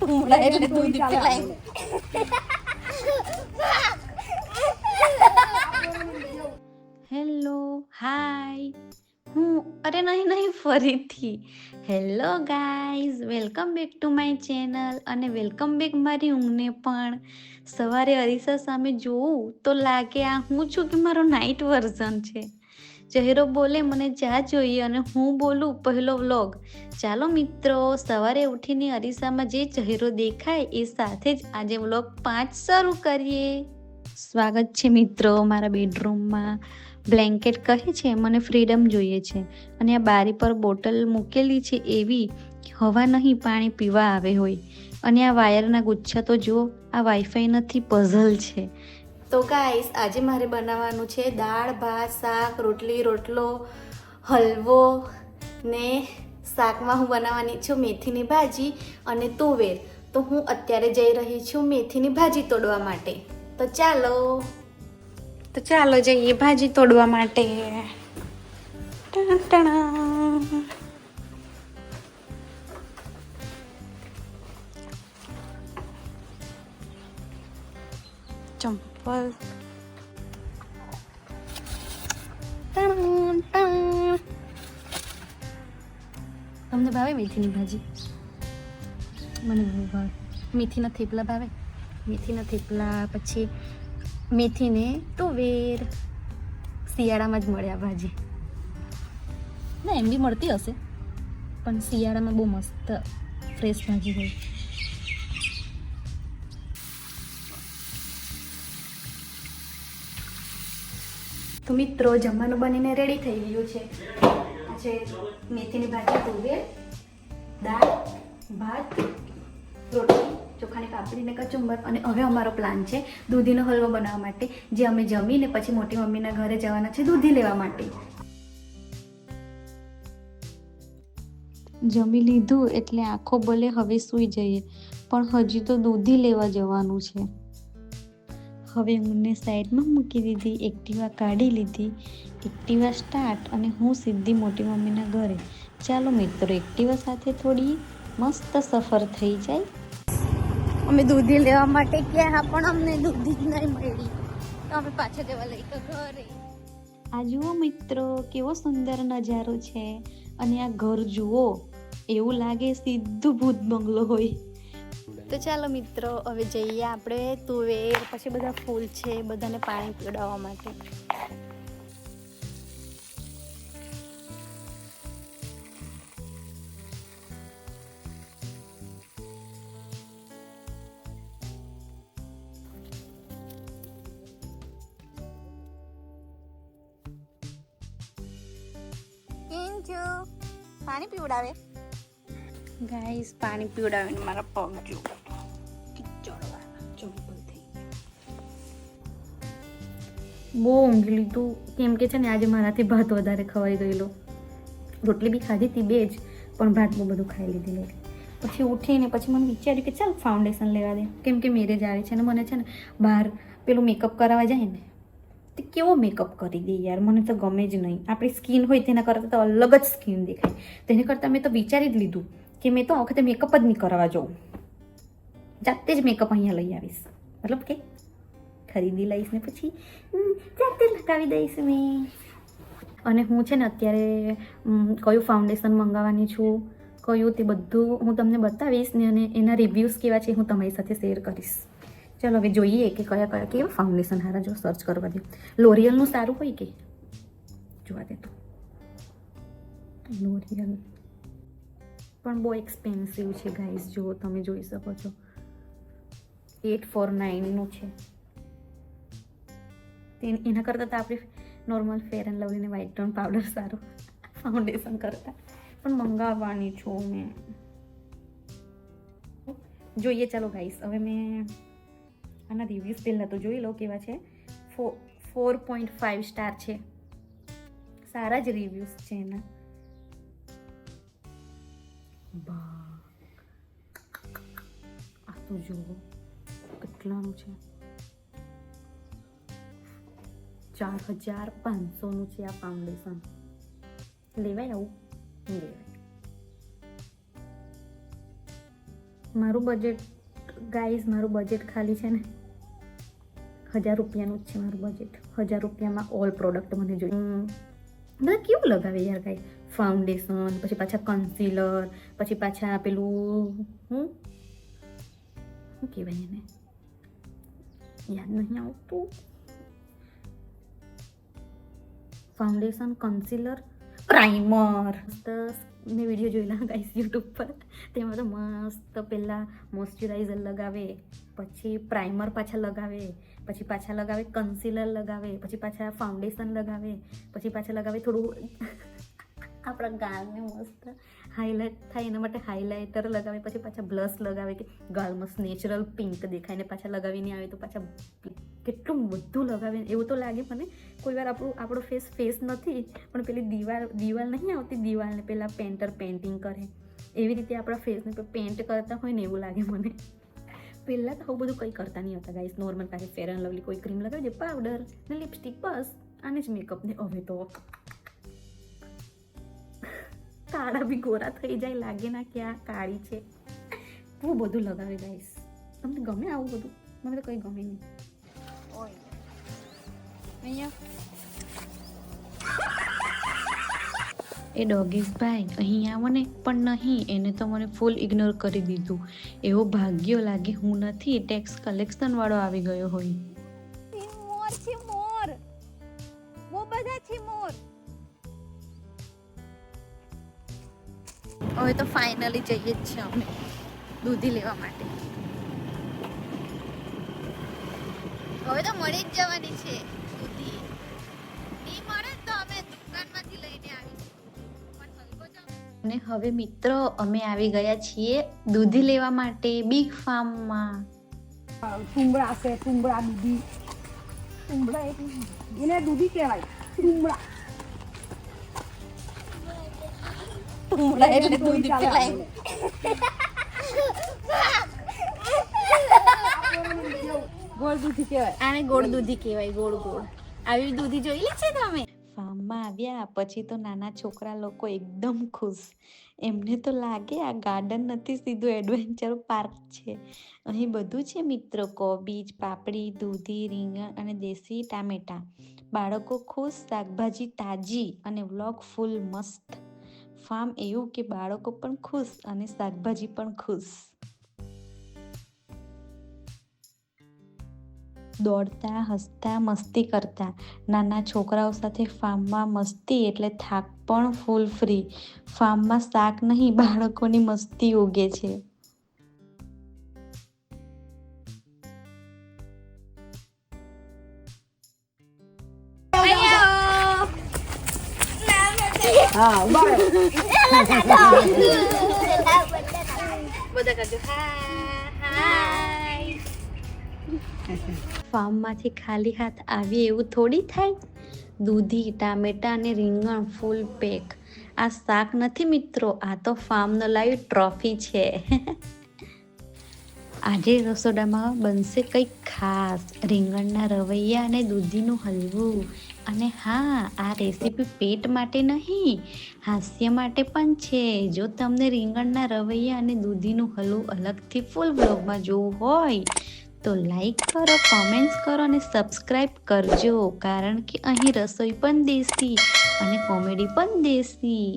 ટુમડા એટલે દૂધ પીલાય. Hello hi અરે નહીં ફરીથી hello guys, welcome back to my channel અને વેલકમ બેક મારી ઊંઘને પણ. સવારે અરીસા સામે જોઉં તો લાગે આ હું છું કે મારો નાઇટ વર્ઝન છે. ચહેરો બોલે મને ચા જોઈએ અને હું બોલું પહેલો વ્લોગ. ચાલો મિત્રો, સવારે ઉઠીને અરીસામાં જે ચહેરો દેખાય એ સાથે જ આજે વ્લોગ 5 શરૂ કરીએ. સ્વાગત છે મિત્રો મારા બેડરૂમમાં. બ્લેન્કેટ કહે છે મને ફ્રીડમ જોઈએ છે અને આ બારી પર બોટલ મૂકેલી છે એવી હવા નહીં પાણી પીવા આવે હોય. અને આ વાયરના ગુચ્છા તો જો, આ વાઈફાઈ નથી પઝલ છે. તો ગાઈસ, આજે મારે બનાવવાનું છે દાળ ભાત શાક રોટલી રોટલો હલવો ને શાકમાં હું બનાવવાની છું મેથીની ભાજી અને તુવેર. તો હું અત્યારે જઈ રહી છું મેથીની ભાજી તોડવા માટે. તો ચાલો જઈએ ભાજી તોડવા માટે. ચંપલ તમને ભાવે મેથીની ભાજી? મને બહુ ભાવે. મેથીના થેપલા ભાવે. મેથીના થેપલા, પછી મેથીને તુવેર. શિયાળામાં જ મળે આ ભાજી. ના એમ બી મળતી હશે, પણ શિયાળામાં બહુ મસ્ત ફ્રેશ ભાજી હોય. તો મિત્રો, જમવાનું બનીને રેડી થઈ ગયું છે. આજે મેથીની ભાજી તુવેર, દાળ ભાત રોટલી ચોખાની પાપડીને કચુંબર. અને હવે અમારો પ્લાન છે દૂધીનો હલવો બનાવવા માટે, જે અમે જમીને પછી મોટી મમ્મીના ઘરે જવાના છે દૂધી લેવા માટે. જમી લીધું એટલે આંખો ભલે હવે સૂઈ જઈએ, પણ હજી તો દૂધી લેવા જવાનું છે. હવે ઊંઘને સાઈડમાં મૂકી દીધી, એક્ટિવા કાઢી લીધી, એક્ટિવા સ્ટાર્ટ અને હું સીધી મોટી મમ્મીના ઘરે. ચાલો મિત્રો, એક્ટિવા સાથે થોડી મસ્ત સફર થઈ જાય. અમે દૂધી લેવા માટે ગયા પણ અમને દૂધી જ નહીં મળી, તો અમે પાછા જવા લઈ તો ઘરે. આ જુઓ મિત્રો, કેવો સુંદર નજારો છે. અને આ ઘર જુઓ, એવું લાગે સીધું ભૂત બંગલો હોય. તો ચાલો મિત્રો, હવે જઈએ આપણે તુવેર પછી બધા ફૂલ છે બધાને પાણી પીવડાવવા માટે. પાણી પીવડાવે ગાઈસ, પાણી પીવડાવે ને મારા પગ જો બહુ ઊંઘી લીધું. કેમ કે છે ને આજે મારાથી ભાત વધારે ખવાઈ ગયેલો. રોટલી બી ખાધી હતી બે જ, પણ ભાત બહુ બધું ખાઈ લીધેલું. પછી ઉઠીને પછી મને વિચાર્યું કે ચાલ ફાઉન્ડેશન લેવા દે, કેમ કે મેરેજ આવે છે ને મને છે ને બહાર પેલું મેકઅપ કરાવવા જાય ને તે કેવો મેકઅપ કરી દે યાર, મને તો ગમે જ નહીં. આપણી સ્કિન હોય તેના કરતાં તો અલગ જ સ્કિન દેખાય. તેના કરતાં મેં તો વિચારી જ લીધું કે મેં તો આ વખતે મેકઅપ જ નહીં કરાવવા જાઉં, જાતે જ મેકઅપ અહીંયા લઈ આવીશ. મતલબ કે ખરીદી લઈશ ને પછી જાતે લગાવી દઈશ મેં. અને હું છે ને અત્યારે કયું ફાઉન્ડેશન મંગાવવાની છું, કયું તે બધું હું તમને બતાવીશ ને, અને એના રિવ્યૂઝ કેવા છે હું તમારી સાથે શેર કરીશ. ચાલો હવે જોઈએ કે કયા કયા કેવા ફાઉન્ડેશન સારા, જો સર્ચ કરવા દે. લોરિયલનું સારું હોય કે જોવા દે તો. લોરિયલ પણ બહુ એક્સપેન્સિવ છે ગાઈઝ, જો તમે જોઈ શકો છો 849નું છે. એના કરતાં તો આપણે નોર્મલ ફેર એન્ડ લવલી ને વ્હાઇટ ટોન પાવડર સારું ફાઉન્ડેશન કરતાં. પણ મંગાવવાની છું મેં, જોઈએ. ચાલો ગાઈસ, હવે મેં આના રિવ્યૂઝ પહેલાં તો જોઈ લો કેવા છે. 4.5 સ્ટાર છે, સારા જ રિવ્યૂઝ છે એના. આ તો જુઓ કેટલાનું છે, 4500નું છે આ ફાઉન્ડેશન. લેવાય આવું? લેવાય. મારું બજેટ ગાઈઝ, મારું બજેટ ખાલી છે ને 1000 રૂપિયાનું જ છે મારું બજેટ. 1000 રૂપિયામાં ઓલ પ્રોડક્ટ મને જોઈએ. બધા કેવું લગાવે યાર ગાઈઝ, ફાઉન્ડેશન, પછી પાછા કન્સીલર, પછી પાછા પેલું શું કહેવાય એને, યાદ નહીં આવતું. Foundation, concealer, primer. મસ્ત મેં વિડીયો જોયેલા ગાઈસ યુટ્યુબ પર, તેમાં તો મસ્ત પહેલાં મોઇશ્ચરાઇઝર લગાવે, પછી પ્રાઇમર પાછા લગાવે, પછી પાછા લગાવે કન્સીલર લગાવે, પછી પાછા ફાઉન્ડેશન લગાવે, પછી પાછા લગાવે થોડું આપણા ગાલને મસ્ત હાઇલાઇટ થાય એના માટે હાઇલાઇટર લગાવે, પછી પાછા બ્લશ લગાવે કે ગાલ મસ્ત નેચરલ પિંક દેખાય, ને પાછા લગાવીને આવે તો પાછા કેટલું બધું લગાવે. એવું તો લાગે મને કોઈ વાર આપણો ફેસ નથી, પણ પેલી દિવાલ નહીં આવતી, દિવાલને પેલા પેન્ટર પેઇન્ટિંગ કરે એવી રીતે આપણા ફેસને પેન્ટ કરતા હોય ને એવું લાગે મને. પહેલાં તો આવું બધું કંઈ કરતા નહીં હતા ગાઈસ, નોર્મલ પાસે ફેર એન્ડ લવલી કોઈ ક્રીમ લગાવી દે, પાવડર ને લિપસ્ટિક, બસ આને જ મેકઅપ. ને હવે તો કાળા બી ગોરા થઈ જાય, લાગે ના કે આ કાળી છે. બહુ બધું લગાવે ગાઈસ. તમને ગમે આવું બધું? મને તો કંઈ ગમે નહીં. એ ડોગીસ ભાઈ અહીં આવો ને, પણ નહીં, એને તો મને ફૂલ ઇગ્નોર કરી દીધું. એવો ભાગ્યો લાગે હું નથી, ટેક્સ કલેક્શન વાળો આવી ગયો હોય. મોર છે, મોર બહુ બધા છે મોર. હવે તો ફાઇનલી જઈએ જ છે અમે દૂધી લેવા માટે. હવે તો મળી જ જવાની છે દૂધી. નહીં મળે તો અમે દુકાનમાંથી લઈને આવીશું. અને હવે મિત્રો અમે આવી ગયા છીએ દૂધી લેવા માટે બિગ ફાર્મમાં. ટુંબડા છે, ટુંબડા દૂધી. ટુંબડા એને દૂધી કહેવાય, ટુંબડા. ટુંબડા એટલે દૂધી કહેવાય. ગોળ દૂધી કહેવાય. આને ગોળ દૂધી કહેવાય, ગોળ ગોળ. આવી દૂધી જોઈ છે તમે? ફાર્મમાં આવ્યા પછી તો નાના છોકરા લોકો એકદમ ખુશ. એમને તો લાગે આ ગાર્ડન નથી, સીધું એડવેન્ચર પાર્ક છે. અહીં બધું છે મિત્રો, કોબીજ, પાપડી, દૂધી, રીંગણ અને દેશી ટામેટા. બાળકો ખુશ, શાકભાજી તાજી અને વ્લોગ ફૂલ મસ્ત. ફાર્મ એવું કે બાળકો પણ ખુશ અને શાકભાજી પણ ખુશ. દોડતા, હસતા, મસ્તી કરતા નાના છોકરાઓ સાથે ફાર્મમાં મસ્તી એટલે થાક પણ ફૂલ ફ્રી. ફાર્મમાં શાક નહીં, બાળકોની મસ્તી ઉગે છે. હા, ઉભા રહો. બધા કરજો હાય. ફાર્મમાંથી ખાલી હાથ આવીએ એવું થોડી થાય. દૂધી, ટામેટા અને રીંગણ ફૂલ પેક. આ શાક નથી મિત્રો, આ તો ફાર્મનો લાઈવ ટ્રોફી છે. આજે રસોડામાં બનશે કંઈક ખાસ. રીંગણના રવૈયા અને દૂધીનું હલવું. અને હા, આ રેસીપી પેટ માટે નહીં, હાસ્ય માટે પણ છે. જો તમને રીંગણના રવૈયા અને દૂધીનું હલવું અલગથી ફૂલ બ્લોગમાં જોવું હોય તો લાઈક કરો, કોમેન્ટ્સ કરો અને સબસ્ક્રાઈબ કરજો, કારણ કે અહીં રસોઈ પણ દેશી અને કોમેડી પણ દેશી.